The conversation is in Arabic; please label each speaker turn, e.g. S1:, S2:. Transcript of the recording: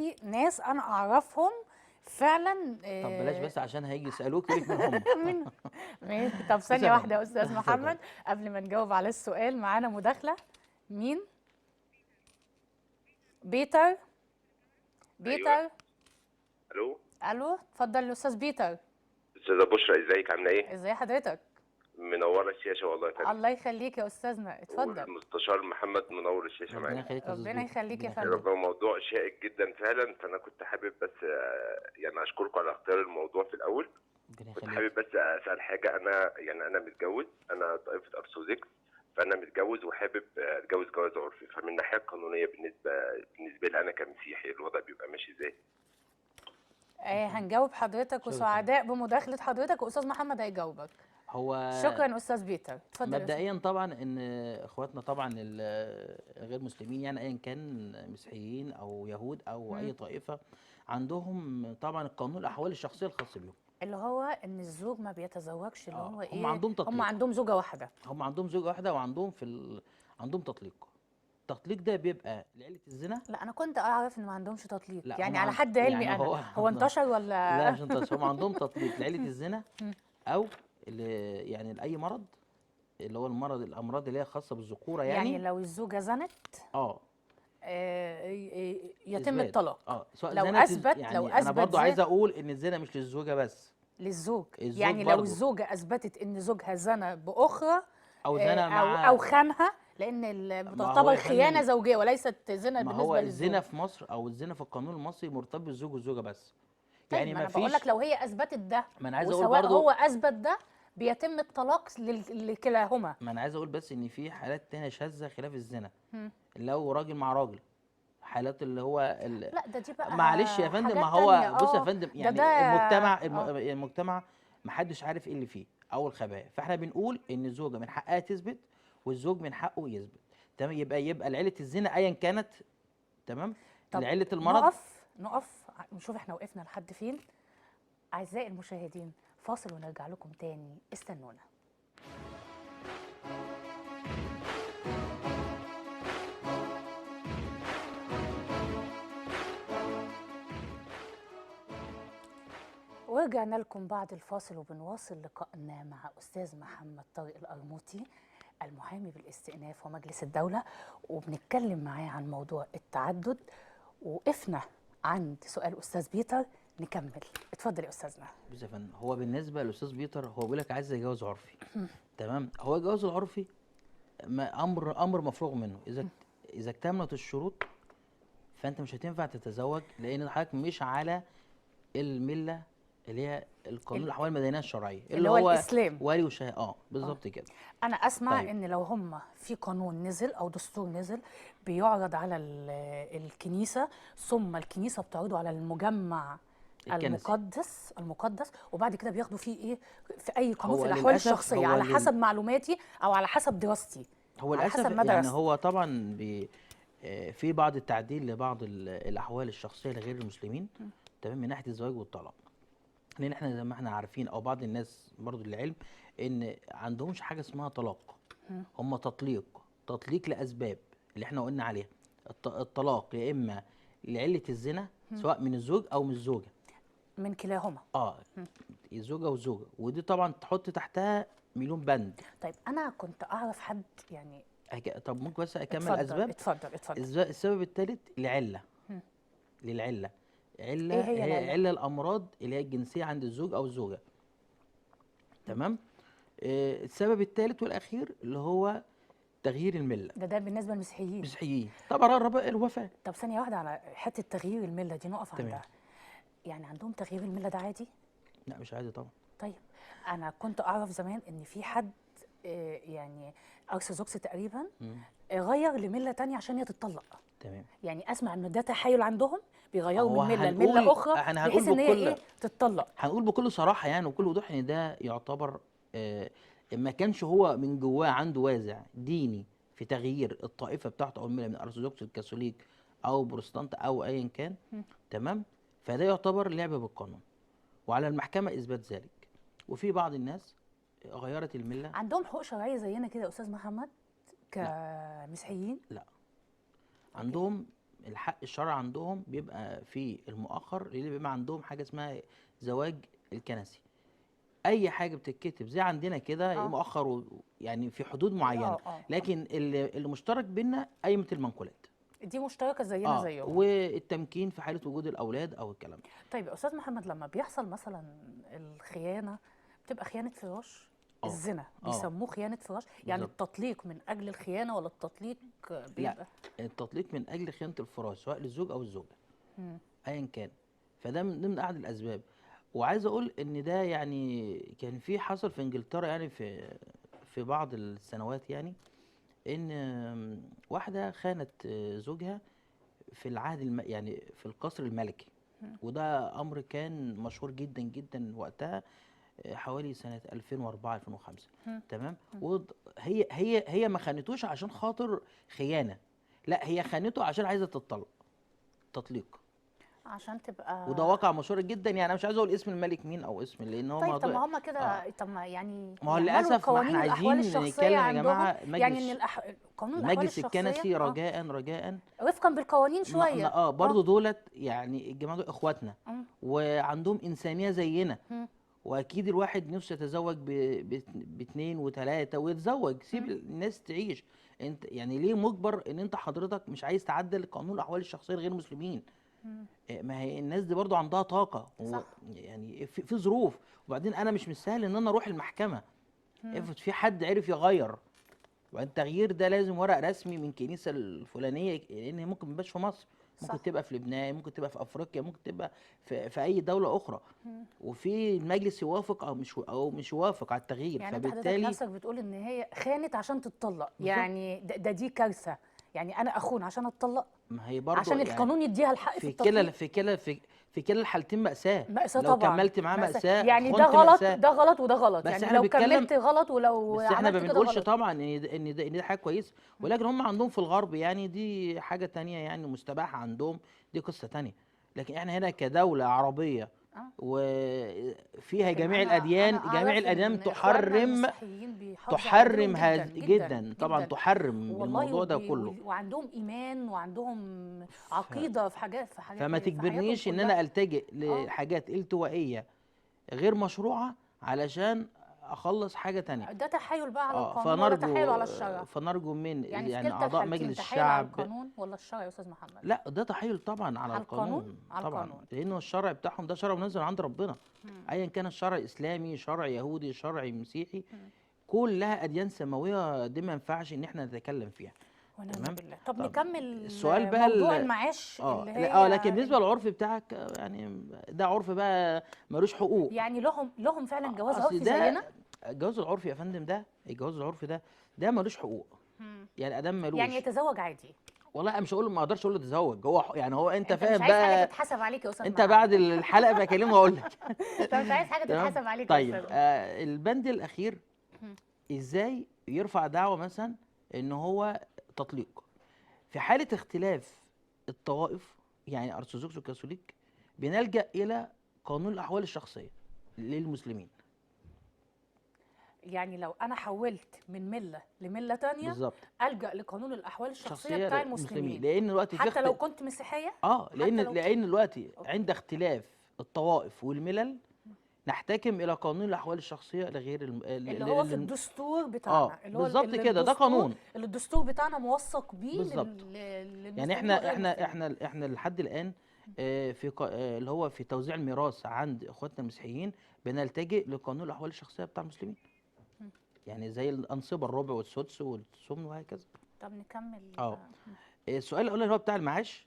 S1: معاكي ناس انا اعرفهم فعلا.
S2: طب بلاش بس عشان هيجي يسالوك يقول لك من هم.
S1: من ماشي. طب
S2: بص
S1: ثانيه
S2: يا
S1: واحده
S2: فندم
S1: يا استاذ
S2: اتفضل.
S1: محمد، قبل ما نجاوب على السؤال معانا مداخله. مين؟ بيتر.
S3: ايوه.
S1: بيتر.
S3: الو.
S1: الو، اتفضل يا استاذ بيتر.
S3: استاذه بشرى، ازيك؟ عامله ايه؟
S1: ازي حضرتك؟
S3: منوره الشاشه والله يا فندم.
S1: الله يخليك يا استاذنا، اتفضل.
S3: والمستشار محمد منور الشاشه
S2: ربنا
S3: معانا.
S2: يخليك يا استاذ
S1: ربنا
S2: بيتر،
S1: يخليك يا
S2: ربنا
S1: فندم.
S2: يخليك.
S3: ربنا موضوع شائك جدا فعلا، فانا كنت حابب بس يعني اشكركم على اختيار الموضوع في الاول.
S2: ربنا
S3: كنت
S2: يخليك.
S3: حابب بس اسال حاجه. انا متجوز، انا طائفه ارثوذكس، فانا متجوز وحابب اتجوز جواز عرفي. فمن الناحيه القانونيه بالنسبه لي انا كمسيحي الوضع بيبقى ماشي ازاي؟
S1: هنجاوب حضرتك
S2: شكرا.
S1: وسعداء بمداخله حضرتك، واستاذ محمد هيجاوبك.
S2: هو
S1: شكرا استاذ بيتر، اتفضل يا أستاذ.
S2: مبدئيا طبعا ان اخواتنا طبعا الغير مسلمين، يعني ايا كان مسيحيين او يهود او اي طائفه، عندهم طبعا القانون الاحوال الشخصيه الخاص بيهم.
S1: اللي هو ان الزوج ما بيتزوجش، اللي هو
S2: هم
S1: ايه،
S2: عندهم
S1: هم
S2: تطليق.
S1: عندهم زوجه واحده.
S2: هم عندهم زوجه واحده، وعندهم عندهم تطليق. التطليق ده بيبقى لعيله الزنا.
S1: لا انا كنت اعرف ان ما عندهمش تطليق،
S2: لا
S1: يعني
S2: هم
S1: على حد علمي
S2: يعني
S1: انا.
S2: هو
S1: هو انتشر
S2: لا
S1: ولا؟
S2: مش انت، هم عندهم تطليق لعيله الزنا، او يعني لاي مرض، اللي هو الامراض اللي هي خاصه بالذكوره
S1: يعني
S2: يعني.
S1: لو الزوجه زنت
S2: اه
S1: يتم
S2: اثبات.
S1: الطلاق.
S2: سواء
S1: لو
S2: زنت
S1: اثبت لو
S2: يعني انا
S1: اثبت
S2: برضو عايز اقول ان الزنا مش للزوجه بس.
S1: للزوج،
S2: الزوج
S1: يعني لو
S2: برضو
S1: الزوجه اثبتت ان زوجها زنى باخرى
S2: او زنا
S1: او
S2: مع.
S1: خانها، لان
S2: ما هو
S1: بتعتبر
S2: يا
S1: خيانه
S2: فندم،
S1: زوجيه وليست زنا
S2: ما هو
S1: بالنسبه للزوج.
S2: الزنا في مصر او الزنا في القانون المصري مرتبط بالزوج والزوجه بس.
S1: طيب
S2: يعني
S1: ما
S2: ما
S1: انا بقول لك
S2: فيش.
S1: لو هي اثبتت ده،
S2: ما انا عايز اقول
S1: وسواء
S2: برضو،
S1: هو اثبت ده، بيتم الطلاق لكلاهما.
S2: ما انا عايز اقول بس ان في حالات تانية شاذة خلاف الزنا. لو راجل مع راجل، حالات اللي هو
S1: لا ده دي بقى
S2: معلش يا فندم، ما
S1: حاجات تانية.
S2: هو بص يا فندم،
S1: ده
S2: يعني المجتمع
S1: اه
S2: المجتمع ما حدش عارف ايه اللي فيه او الخبايا، فاحنا بنقول ان الزوجه من حقها تثبت والزوج من حقه يثبت. تمام، يبقى لعيله الزنا ايا كانت. تمام.
S1: طب
S2: لعيله المرض.
S1: نقف نشوف احنا وقفنا لحد فين. اعزائي المشاهدين، فاصل ونرجع لكم تاني، استنونا. ورجعنا لكم بعد الفاصل، وبنواصل لقائنا مع أستاذ محمد طارق القرموطي، المحامي بالاستئناف ومجلس الدولة، وبنتكلم معاه عن موضوع التعدد. وقفنا عند سؤال أستاذ بيتر، نكمل. اتفضل يا أستاذنا.
S2: بص يا فندم، هو بالنسبه للاستاذ بيتر هو بيقول لك عايز يتجوز عرفي. تمام. هو الجواز العرفي امر مفروغ منه. اذا اكتملت الشروط فانت مش هتنفع تتزوج، لان حضرتك مش على المله اللي هي القانون الاحوال المدنيه الشرعيه
S1: اللي هو الإسلام.
S2: ولي وشهاده. بالظبط كده.
S1: أنا أسمع
S2: طيب.
S1: إن لو هم في قانون نزل أو دستور نزل بيعرض على الكنيسة، ثم الكنيسة بتعرضه على المجمع
S2: الكنسي.
S1: المقدس، وبعد كده بياخدوا فيه ايه في اي قانون
S2: هو
S1: في الاحوال
S2: للاسف
S1: الشخصيه، على حسب معلوماتي او على حسب دراستي،
S2: هو
S1: على حسب
S2: للاسف
S1: ما
S2: يعني
S1: درست.
S2: هو طبعا في بعض التعديل لبعض الاحوال الشخصيه لغير المسلمين. تمام، من ناحيه الزواج والطلاق. لان احنا زي ما احنا عارفين، او بعض الناس برضو للعلم، ان عندهمش حاجه اسمها طلاق. هم تطليق لاسباب اللي احنا قلنا عليها. الطلاق يا اما لعله الزنا، سواء من الزوج او من الزوجه.
S1: من كلاهما.
S2: الزوجه والزوجه، ودي طبعا تحط تحتها مليون بند.
S1: طيب انا كنت اعرف حد يعني.
S2: طب ممكن بس اكمل
S1: اتفضل
S2: الاسباب.
S1: اتفضل.
S2: السبب الثالث للعله.
S1: ايه هي
S2: هي
S1: العله؟
S2: عله الامراض اللي هي الجنسيه عند الزوج او الزوجه. تمام. السبب الثالث والاخير اللي هو تغيير المله.
S1: ده بالنسبه للمسيحيين.
S2: مسيحيين. طبعا الرابع الوفاه.
S1: طب ثانيه واحده على حته تغيير المله دي، نقف
S2: تمام.
S1: عندها. يعني عندهم تغيير المله ده عادي؟
S2: لا مش عادي طبعا.
S1: طيب انا كنت اعرف زمان ان في حد يعني ارثوذكس تقريبا غير لمله تانية عشان هي تتطلق.
S2: تمام.
S1: يعني اسمع ان ده تحايل عندهم، بيغيروا
S2: هو
S1: من مله
S2: هنقول
S1: لمله اخرى
S2: احنا
S1: بحيث ان هي ايه تتطلق.
S2: هنقول بكل صراحه يعني وكل وضوح ان ده يعتبر ما كانش هو من جواه عنده وازع ديني في تغيير الطائفه بتاعته او المله من ارثوذكس الكاثوليك او بروتستانت او ايا كان. تمام. فده يعتبر لعب بالقانون، وعلى المحكمه اثبات ذلك. وفي بعض الناس غيرت المله.
S1: عندهم حقوق شرعيه زينا كده يا استاذ محمد
S2: لا.
S1: كمسيحيين؟
S2: لا. عندهم الحق الشرعي عندهم بيبقى في المؤخر، اللي بيبقى عندهم حاجه اسمها زواج الكنسي. اي حاجه بتتكتب زي عندنا كده مؤخر يعني في حدود معينه. لكن اللي مشترك بينا قايمه المنقولات
S1: دي مشتركه زينا زيهم.
S2: والتمكين في حاله وجود الاولاد او الكلام ده.
S1: طيب يا استاذ محمد، لما بيحصل مثلا الخيانه، بتبقى خيانه فراش؟ الزنا بيسموه خيانه فراش؟ يعني
S2: بالظبط.
S1: التطليق من اجل الخيانه ولا التطليق بيبقى؟
S2: لا، التطليق من اجل خيانه الفراش سواء للزوج او الزوجه ايا كان. فده من ضمن احد الاسباب. وعايز اقول ان ده يعني كان في حصل في انجلترا، يعني في بعض السنوات، يعني ان واحده خانت زوجها في العهد يعني في القصر الملكي. وده امر كان مشهور جدا جدا وقتها، حوالي سنه 2004 2005. تمام. هي ما خانتوش عشان خاطر خيانه، لا هي خانته عشان عايزه تطلق تطليق،
S1: عشان تبقى.
S2: وده واقع مشهور جدا. يعني انا مش عايز اقول اسم الملك مين او اسم، لان هو
S1: طيب
S2: موضوع.
S1: طب ما هم كده طب ما يعني
S2: ما هو
S1: يعملوا
S2: للاسف ما
S1: قوانين
S2: احنا
S1: الاحوال
S2: عايزين
S1: الشخصيه
S2: نتكلم يا
S1: عندهم.
S2: جماعه.
S1: يعني ان قانون الاحوال
S2: المجلس
S1: الشخصيه
S2: الكنسي رجاء
S1: وفقا بالقوانين شويه.
S2: برضه دولت يعني الجماعه دول اخواتنا وعندهم انسانيه زينا. واكيد الواحد نفسه يتزوج باثنين وثلاثه ويتزوج، سيب الناس تعيش. انت يعني ليه مجبر ان انت حضرتك مش عايز تعدل قانون الاحوال الشخصيه لغير المسلمين؟ ما هي الناس دي برضو عندها طاقه
S1: صح.
S2: يعني في ظروف. وبعدين انا مش سهل ان انا اروح المحكمه. افرض في حد عرف يغير، وبعدين التغيير ده لازم ورق رسمي من الكنيسه الفلانيه، لان ممكن ما يبقاش في مصر، ممكن
S1: صح.
S2: تبقى في لبنان، ممكن تبقى في افريقيا، ممكن تبقى في اي دوله اخرى. وفي المجلس يوافق او مش يوافق على التغيير.
S1: يعني انت حضرتك
S2: فبالتالي
S1: نفسك بتقول ان هي خانت عشان تتطلق. يعني دي كارثه. يعني انا اخون عشان اتطلق؟
S2: ما هي برضه
S1: عشان
S2: يعني
S1: القانون يديها الحق في
S2: في
S1: التطليق؟
S2: كلا الحالتين مأساة.
S1: مأساة
S2: لو
S1: طبعا.
S2: كملت معاه مأساة،
S1: يعني ده
S2: خنت
S1: غلط،
S2: مأساة.
S1: ده غلط وده غلط.
S2: بس
S1: يعني
S2: احنا
S1: لو
S2: بنتكلم،
S1: كملت غلط ولو
S2: بس احنا ما
S1: عملت كده
S2: بنقولش
S1: غلط.
S2: طبعا ان ده حاجه كويسه، ولكن هم عندهم في الغرب يعني دي حاجه تانية يعني مستباحه عندهم، دي قصه تانية. لكن احنا هنا كدوله عربيه وفيها
S1: لكن
S2: جميع
S1: أنا
S2: الاديان،
S1: أعرف
S2: جميع الاديان
S1: إن إخواننا
S2: تحرم
S1: المسيحيين بيحافظوا على دينهم جدا
S2: جدا طبعا،
S1: جدا
S2: تحرم
S1: والله.
S2: الموضوع ده كله.
S1: وعندهم ايمان وعندهم عقيده في حاجات
S2: فما
S1: في حياتهم
S2: تجبرنيش ان
S1: كلها.
S2: انا التجئ لحاجات التوائيه غير مشروعه علشان اخلص حاجه تانية.
S1: ده تحايل بقى على القانون ولا تحايل على الشرع؟
S2: فنرجو من
S1: يعني في
S2: يعني
S1: كلتا
S2: اعضاء
S1: الحالتين
S2: مجلس
S1: تحايل على
S2: الشعب.
S1: القانون ولا الشرع يا استاذ محمد؟
S2: لا، ده تحايل طبعا على القانون.
S1: على
S2: طبعا
S1: القانون.
S2: لانه الشرع بتاعهم ده شرع منزل عند ربنا. ايا كان الشرع اسلامي، شرع يهودي، شرع مسيحي، كلها اديان سماويه، دي ما ينفعش ان احنا نتكلم فيها.
S1: ونعم بالله. طب نكمل
S2: السؤال بقى
S1: موضوع المعاش اللي هي
S2: لكن بالنسبه للعرف بتاعك يعني ده عرف بقى ملوش حقوق.
S1: يعني لهم فعلا جواز
S2: أصل
S1: عرفي زينا؟
S2: الجواز العرفي يا فندم، ده الجواز العرفي ده ملوش حقوق. يعني ادام ملوش،
S1: يعني يتزوج عادي؟
S2: والله مش هقول، ما اقدرش اقول له تزوج. هو يعني هو انت فاهم
S1: مش عايز حاجه
S2: بقى.
S1: تتحسب عليك يا استاذ
S2: انت
S1: محمد.
S2: بعد الحلقه بكلمه واقول لك.
S1: انت مش عايز حاجه
S2: تمام؟
S1: تتحسب عليك
S2: طيب
S1: يا استاذ.
S2: البند الاخير، ازاي يرفع دعوه مثلا ان هو تطليق في حاله اختلاف الطوائف، يعني ارثوذكس وكاثوليك، بنلجا الى قانون الاحوال الشخصيه للمسلمين.
S1: يعني لو انا حولت من مله لمله تانية،
S2: بالظبط،
S1: الجا لقانون الاحوال الشخصيه بتاع المسلمين،
S2: لان دلوقتي
S1: حتى لو كنت مسيحيه.
S2: لان دلوقتي عند اختلاف الطوائف والملل نحتكم الى قانون الاحوال الشخصيه لغير
S1: اللي هو في الدستور بتاعنا. اللي هو
S2: بالظبط كده، ده قانون
S1: اللي الدستور بتاعنا موثق بيه
S2: بالظبط. يعني احنا لحد الان اللي هو في توزيع الميراث عند اخواتنا المسيحيين بنلتجئ لقانون الاحوال الشخصيه بتاع المسلمين. يعني زي الانصبه الربع والسدس والثمن وهكذا.
S1: طب نكمل.
S2: السؤال الاول اللي هو بتاع المعاش،